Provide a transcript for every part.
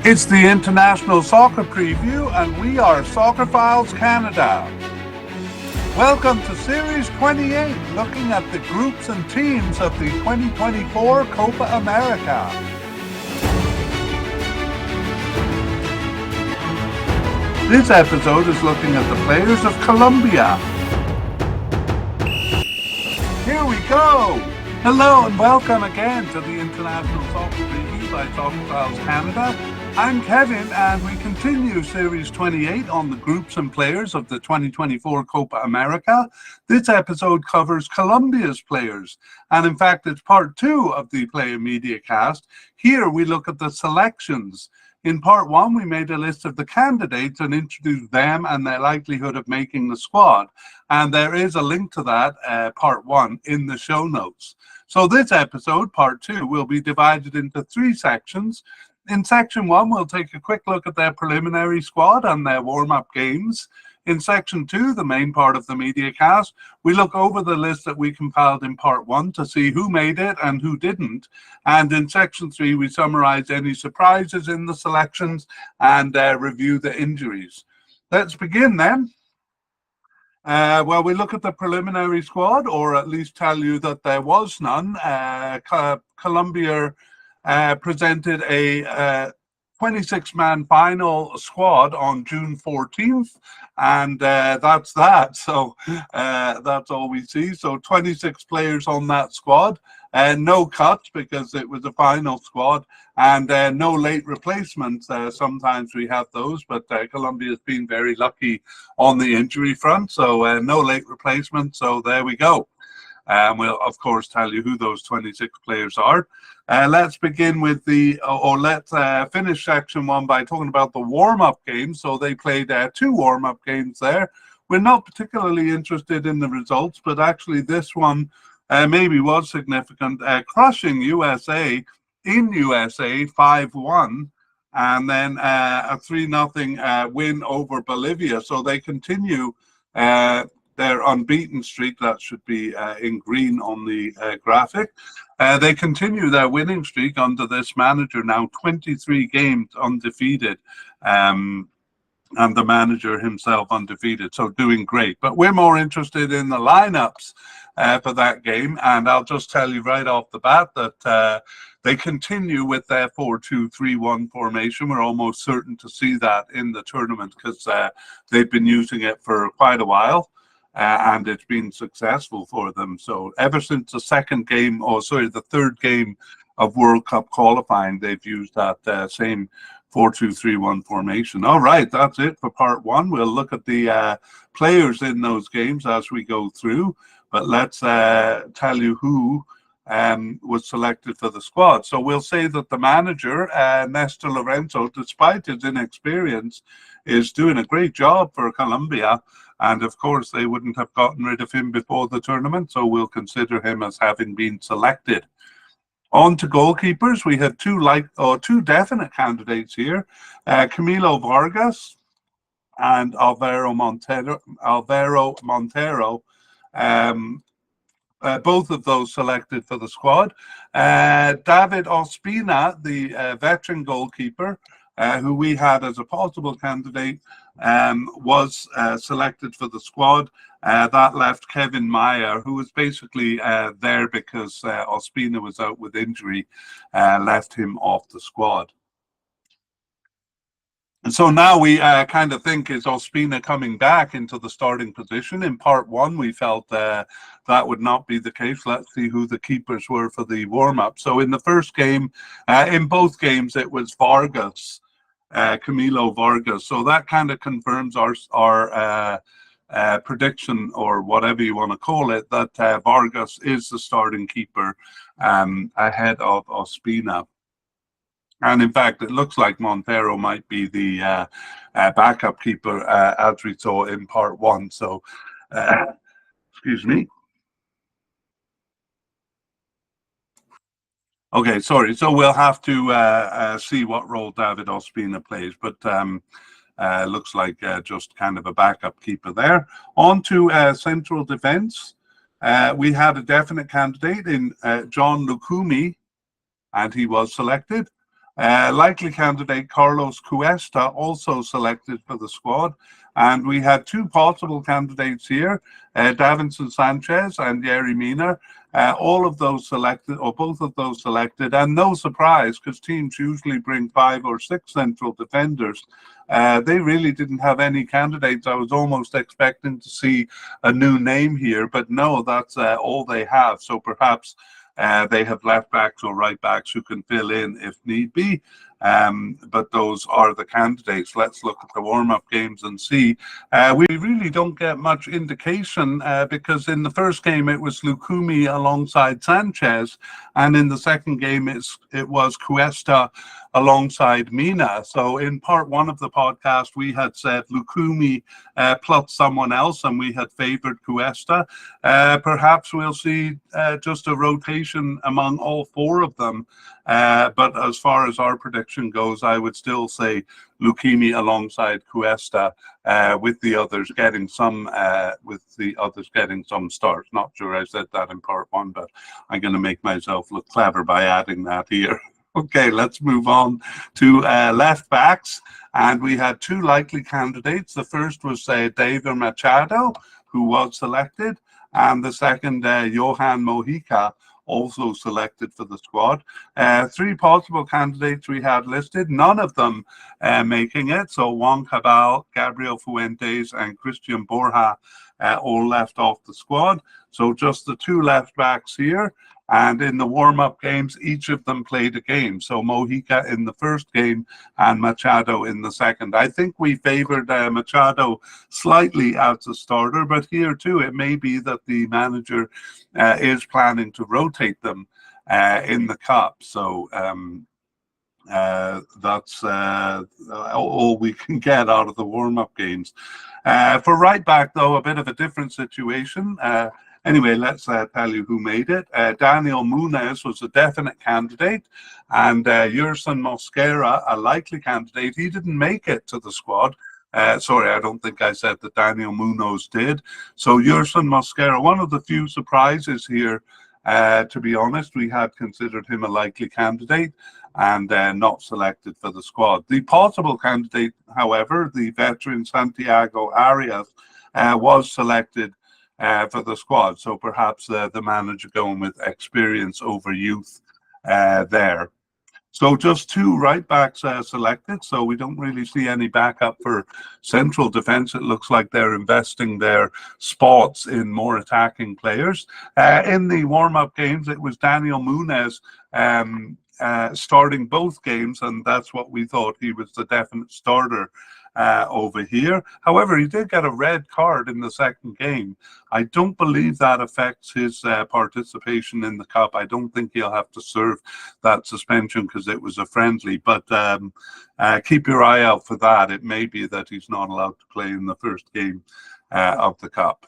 It's the International Soccer Preview, and we are Soccerphiles Canada. Welcome to Series 28, looking at the groups and teams of the 2024 Copa America. This episode is looking at the players of Colombia. Here we go! Hello and welcome again to the International Soccer Preview by Soccerphiles Canada. I'm Kevin, and we continue Series 28 on the groups and players of the 2024 Copa America. This episode covers Colombia's players, and in fact, it's part 2 of the Player Media Cast. Here we look at the selections. In part 1, we made a list of the candidates and introduced them and their likelihood of making the squad. And there is a link to that, part 1, in the show notes. So this episode, part 2, will be divided into 3 sections. In section 1, we'll take a quick look at their preliminary squad and their warm-up games. In section 2, the main part of the media cast, we look over the list that we compiled in part 1 to see who made it and who didn't. And in section 3, we summarize any surprises in the selections and review the injuries. Let's begin then. Well, we look at the preliminary squad, or at least tell you that there was none. Colombia presented a 26-man final squad on June 14th, and that's that. So that's all we see. So 26 players on that squad, no cuts because it was a final squad, and no late replacements. Sometimes we have those, but Colombia has been very lucky on the injury front, so no late replacements. So there we go. We'll, of course, tell you who those 26 players are. Let's begin with let's finish section 1 by talking about the warm-up games. So they played 2 warm-up games there. We're not particularly interested in the results, but actually this one maybe was significant. Crushing USA in USA 5-1, and then a 3-0 win over Bolivia. So they continue their unbeaten streak. That should be in green on the graphic. They continue their winning streak under this manager, now 23 games undefeated, and the manager himself undefeated, so doing great. But we're more interested in the lineups for that game, and I'll just tell you right off the bat that they continue with their 4-2-3-1 formation. We're almost certain to see that in the tournament because they've been using it for quite a while. And it's been successful for them. So ever since the the third game of World Cup qualifying, they've used that same 4-2-3-1 formation. All right, that's it for part 1. We'll look at the players in those games as we go through, but let's tell you who was selected for the squad. So we'll say that the manager, Nestor Lorenzo, despite his inexperience, is doing a great job for Colombia. And of course, they wouldn't have gotten rid of him before the tournament, so we'll consider him as having been selected. On to goalkeepers, we have 2 definite candidates here: Camilo Vargas and Alvaro Montero. Both of those selected for the squad. David Ospina, the veteran goalkeeper, who we had as a possible candidate, was selected for the squad. That left Kevin Meyer, who was basically there because Ospina was out with injury, left him off the squad. And so now we kind of think, is Ospina coming back into the starting position? In part 1, we felt that would not be the case. Let's see who the keepers were for the warm-up. So in the first game, in both games, it was Vargas, Camilo Vargas. So that kind of confirms our prediction, or whatever you want to call it, that Vargas is the starting keeper ahead of Ospina. And in fact, it looks like Montero might be the backup keeper, as we saw in part 1. So, excuse me. Okay, sorry. So we'll have to see what role David Ospina plays, but looks like just kind of a backup keeper there. On to central defense. We had a definite candidate in John Lukumi, and he was selected. Likely candidate Carlos Cuesta also selected for the squad. And we had two possible candidates here, Davinson Sanchez and Yerry Mina. All of those selected, or both of those selected, and no surprise, because teams usually bring 5 or 6 central defenders. They really didn't have any candidates. I was almost expecting to see a new name here, but no, that's all they have. So perhaps they have left backs or right backs who can fill in if need be. But those are the candidates. Let's look at the warm-up games and see. We really don't get much indication because in the first game it was Lukumi alongside Sanchez, and in the second game it was Cuesta alongside Mina. So in part 1 of the podcast, we had said Lukumi plus someone else, and we had favored Cuesta. Perhaps we'll see just a rotation among all 4 of them. But as far as our prediction goes, I would still say Lukumi alongside Cuesta, with the others getting some starts. Not sure I said that in part 1, but I'm going to make myself look clever by adding that here. Okay, let's move on to left backs. And we had 2 likely candidates. The first was David Machado, who was selected, and the second, Johan Mojica, also selected for the squad. 3 possible candidates we had listed, none of them making it. So Juan Cabal, Gabriel Fuentes, and Christian Borja all left off the squad. So just the 2 left backs here. And in the warm-up games, each of them played a game. So Mojica in the first game and Machado in the second. I think we favored Machado slightly as a starter, but here too, it may be that the manager is planning to rotate them in the cup. So that's all we can get out of the warm-up games. For right back, though, a bit of a different situation. Anyway, let's tell you who made it. Daniel Munez was a definite candidate, and Yerson Mosquera, a likely candidate. He didn't make it to the squad. Sorry, I don't think I said that Daniel Munoz did. So Yerson Mosquera, one of the few surprises here, to be honest. We had considered him a likely candidate and not selected for the squad. The possible candidate, however, the veteran Santiago Arias, was selected for the squad. So perhaps the manager going with experience over youth there. So just 2 right backs selected. So we don't really see any backup for central defense. It looks like they're investing their spots in more attacking players. In the warm-up games, it was Daniel Munez starting both games, and that's what we thought. He was the definite starter over here. However, he did get a red card in the second game. I don't believe that affects his participation in the cup. I don't think he'll have to serve that suspension because it was a friendly, but keep your eye out for that. It may be that he's not allowed to play in the first game of the cup.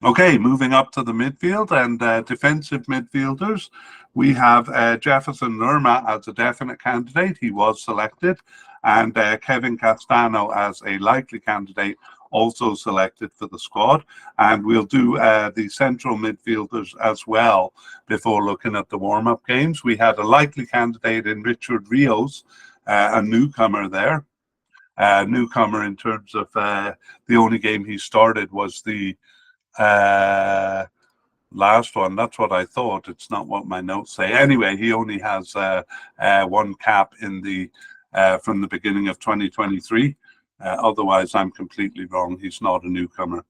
Okay, moving up to the midfield and defensive midfielders. We have Jefferson Lerma as a definite candidate. He was selected. And Kevin Castano as a likely candidate, also selected for the squad. And we'll do the central midfielders as well before looking at the warm-up games. We had a likely candidate in Richard Rios, a newcomer there. Newcomer in terms of the only game he started was the last one. That's what I thought. It's not what my notes say. Anyway, he only has 1 cap in the from the beginning of 2023. Otherwise, I'm completely wrong. He's not a newcomer.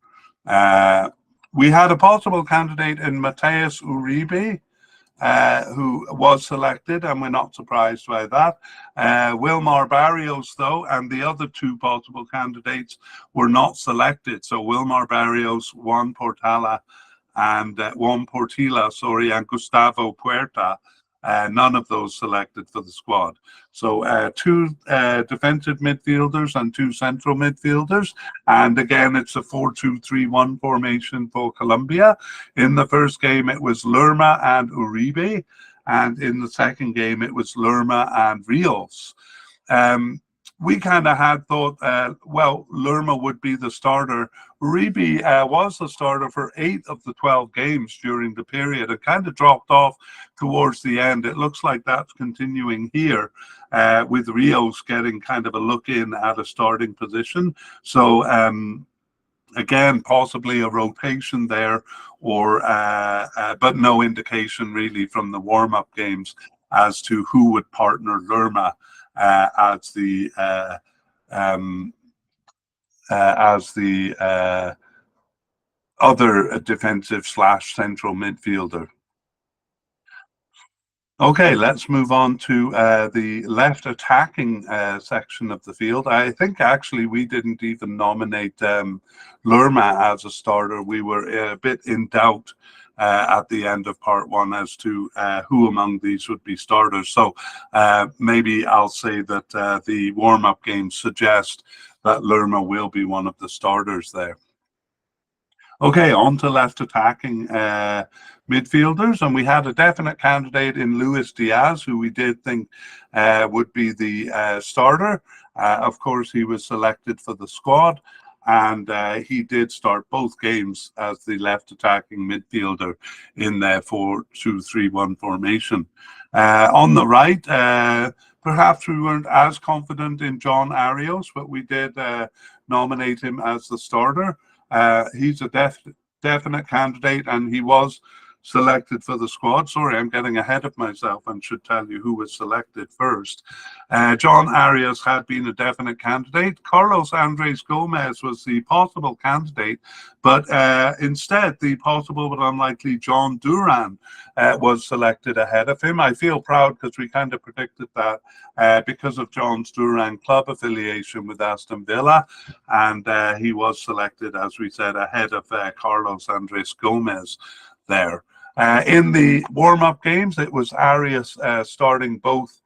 We had a possible candidate in Mateus Uribe, who was selected, and we're not surprised by that. Wilmar Barrios, though, and the other 2 possible candidates were not selected. So Wilmar Barrios, Juan Portilla, and and Gustavo Puerta. None of those selected for the squad. So 2 defensive midfielders and 2 central midfielders. And again, it's a 4-2-3-1 formation for Colombia. In the first game, it was Lerma and Uribe. And in the second game, it was Lerma and Rios. we kind of had thought, well, Lerma would be the starter. Uribe was the starter for 8 of the 12 games during the period. It kind of dropped off towards the end. It looks like that's continuing here, with Rios getting kind of a look in at a starting position. So, again, possibly a rotation there, or but no indication really from the warm-up games as to who would partner Lerma as the um, other defensive slash central midfielder. Okay, let's move on to the left attacking section of the field. I think actually we didn't even nominate Lerma as a starter. We were a bit in doubt at the end of part one as to who among these would be starters. So maybe I'll say that the warm-up games suggest that Lerma will be one of the starters there. Okay, on to left attacking midfielders, and we had a definite candidate in Luis Diaz, who we did think would be the starter. Of course, he was selected for the squad, and he did start both games as the left attacking midfielder in the 4-2-3-1 formation. On the right, perhaps we weren't as confident in John Arias, but we did nominate him as the starter. He's a definite candidate, and he was selected for the squad. Sorry, I'm getting ahead of myself and should tell you who was selected first. John Arias had been a definite candidate. Carlos Andres Gomez was the possible candidate, but instead the possible but unlikely John Duran was selected ahead of him. I feel proud because we kind of predicted that because of John's Duran club affiliation with Aston Villa, and he was selected, as we said, ahead of Carlos Andres Gomez there. In the warm-up games, it was Arias starting both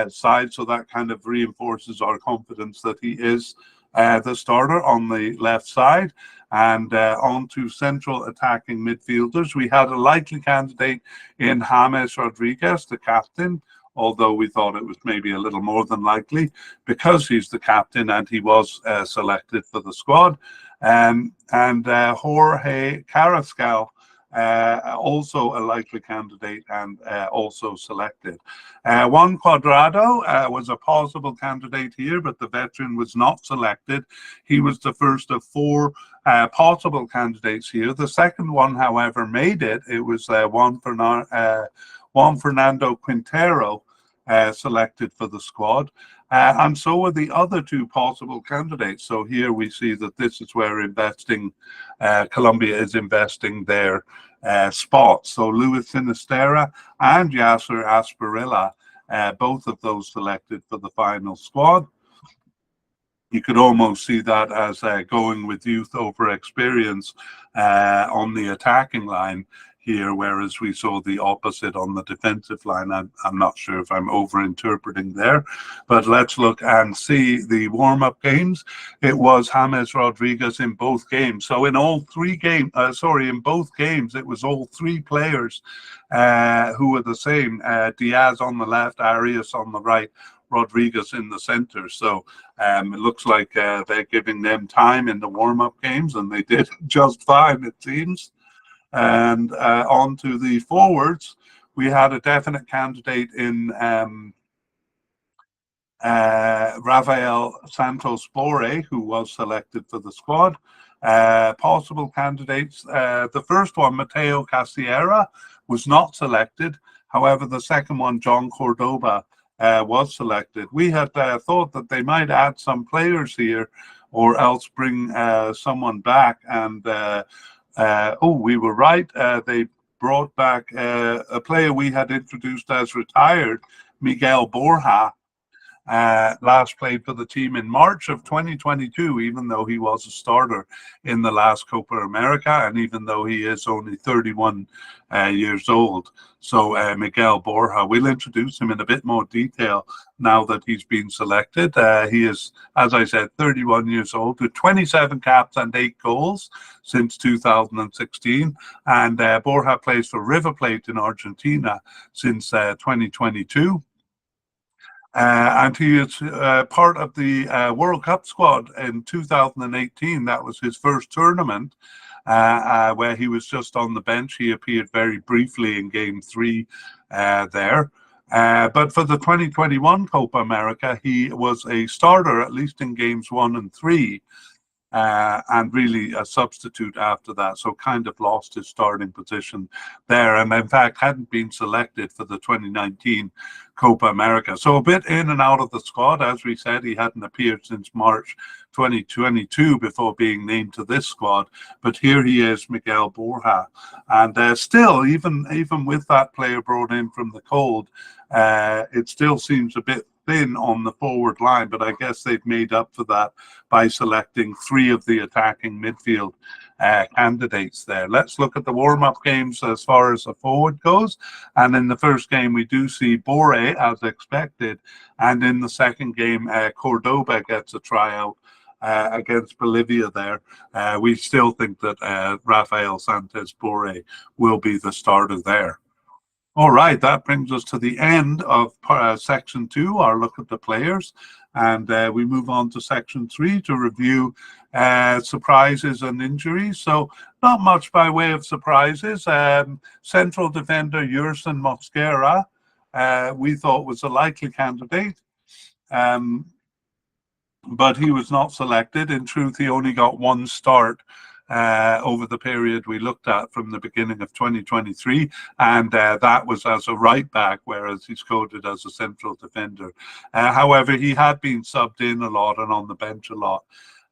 sides, so that kind of reinforces our confidence that he is the starter on the left side. And on to central attacking midfielders, we had a likely candidate in James Rodriguez, the captain, although we thought it was maybe a little more than likely because he's the captain and he was selected for the squad. And Jorge Carrascal, also a likely candidate and also selected. Juan Cuadrado was a possible candidate here, but the veteran was not selected. He was the first of 4 possible candidates here. The second one, however, made it. It was Juan Fernando Quintero selected for the squad. And so were the other 2 possible candidates. So here we see that this is where Colombia is investing their spots. So Luis Sinisterra and Yasser Asprilla, both of those selected for the final squad. You could almost see that as going with youth over experience on the attacking line here, whereas we saw the opposite on the defensive line. I'm not sure if I'm over-interpreting there, but let's look and see the warm-up games. It was James Rodriguez in both games. So in all 3 games, in both games, it was all 3 players who were the same. Diaz on the left, Arias on the right, Rodriguez in the center. So it looks like they're giving them time in the warm-up games, and they did just fine, it seems. And on to the forwards, we had a definite candidate in Rafael Santos Borre, who was selected for the squad. Possible candidates, the first one, Mateo Casillera, was not selected. However, the second one, John Cordoba, was selected. We had thought that they might add some players here or else bring someone back, and we were right. They brought back a player we had introduced as retired, Miguel Borja. Last played for the team in March of 2022, even though he was a starter in the last Copa America, and even though he is only 31 years old. So Miguel Borja, we'll introduce him in a bit more detail now that he's been selected. He is, as I said, 31 years old with 27 caps and 8 goals since 2016. And Borja plays for River Plate in Argentina since 2022. And he is part of the World Cup squad in 2018. That was his first tournament where he was just on the bench. He appeared very briefly in game 3 there. But for the 2021 Copa America, he was a starter, at least in games 1 and 3. And really a substitute after that. So kind of lost his starting position there. And in fact, hadn't been selected for the 2019 Copa America. So a bit in and out of the squad. As we said, he hadn't appeared since March 2022 before being named to this squad. But here he is, Miguel Borja. And still, even with that player brought in from the cold, it still seems a bit thin on the forward line, but I guess they've made up for that by selecting 3 of the attacking midfield candidates there. Let's look at the warm-up games as far as the forward goes. And in the first game, we do see Bore, as expected. And in the second game, Cordoba gets a tryout against Bolivia there. We still think that Rafael Santos Bore will be the starter there. All right, that brings us to the end of section 2, our look at the players. And we move on to section 3 to review surprises and injuries. So not much by way of surprises. Central defender Yerson Mosquera, we thought was a likely candidate. But he was not selected. In truth, he only got 1 start over the period we looked at from the beginning of 2023, and that was as a right back, whereas he's coded as a central defender. However, he had been subbed in a lot and on the bench a lot,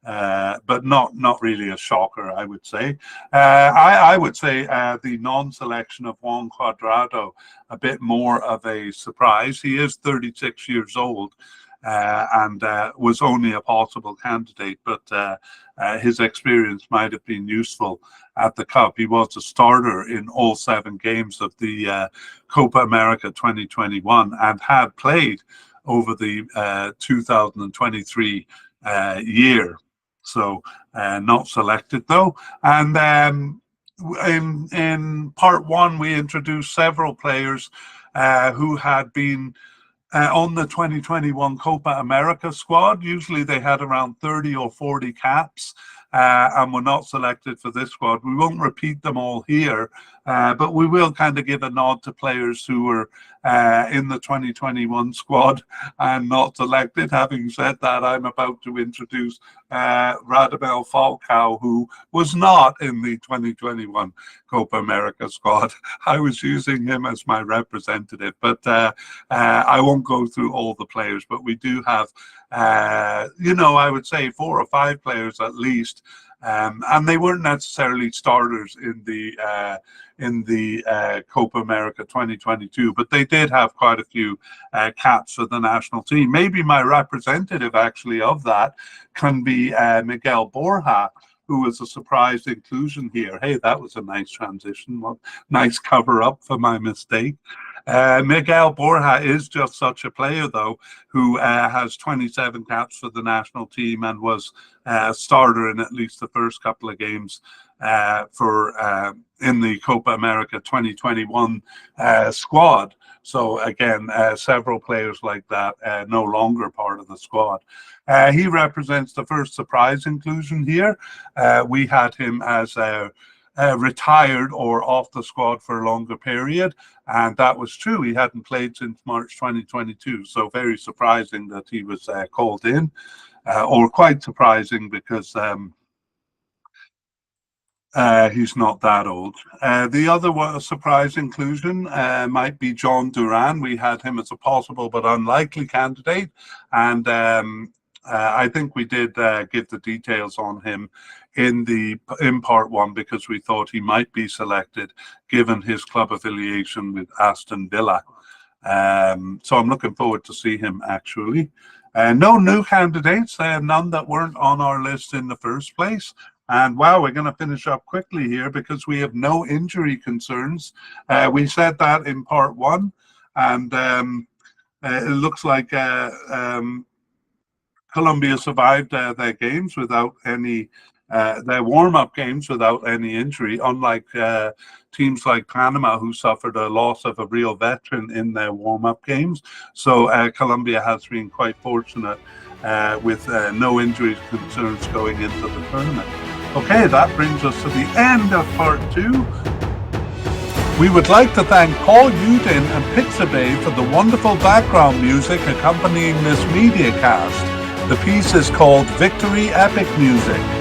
but not really a shocker, I would say. I would say the non-selection of Juan Cuadrado a bit more of a surprise. He is 36 years old. And was only a possible candidate, but his experience might have been useful at the Cup. He was a starter in all 7 games of the Copa America 2021 and had played over the 2023 year. So not selected though. And in part 1, we introduced several players who had been on the 2021 Copa America squad. Usually they had around 30 or 40 caps and were not selected for this squad. We won't repeat them all here, but we will kind of give a nod to players who were in the 2021 squad and not selected. Having said that, I'm about to introduce Radamel Falcao, who was not in the 2021 Copa America squad. I was using him as my representative, but I won't go through all the players, but we do have, I would say 4 or 5 players at least, and they weren't necessarily starters in the Copa America 2022, but they did have quite a few caps for the national team. Maybe my representative actually of that can be Miguel Borja, who was a surprise inclusion here. Hey, that was a nice transition. Well, nice cover up for my mistake. Miguel Borja is just such a player, though, who has 27 caps for the national team and was a starter in at least the first couple of games in the Copa America 2021 squad. So again, several players like that no longer part of the squad. He represents the first surprise inclusion here. We had him as retired or off the squad for a longer period, and that was true. He hadn't played since March 2022, so very surprising that he was called in, or quite surprising because he's not that old. The other surprise inclusion might be John Duran. We had him as a possible but unlikely candidate, and I think we did give the details on him in part 1 because we thought he might be selected given his club affiliation with Aston Villa. So I'm looking forward to see him actually. No new candidates, none that weren't on our list in the first place. And wow, we're going to finish up quickly here because we have no injury concerns. We said that in part 1, and it looks like Colombia survived their games without any their warm-up games without any injury, unlike teams like Panama, who suffered a loss of a real veteran in their warm-up games. So Colombia has been quite fortunate with no injury concerns going into the tournament. Okay, that brings us to the end of part 2. We would like to thank Paul Udin and Pixabay for the wonderful background music accompanying this mediacast. The piece is called Victory Epic Music.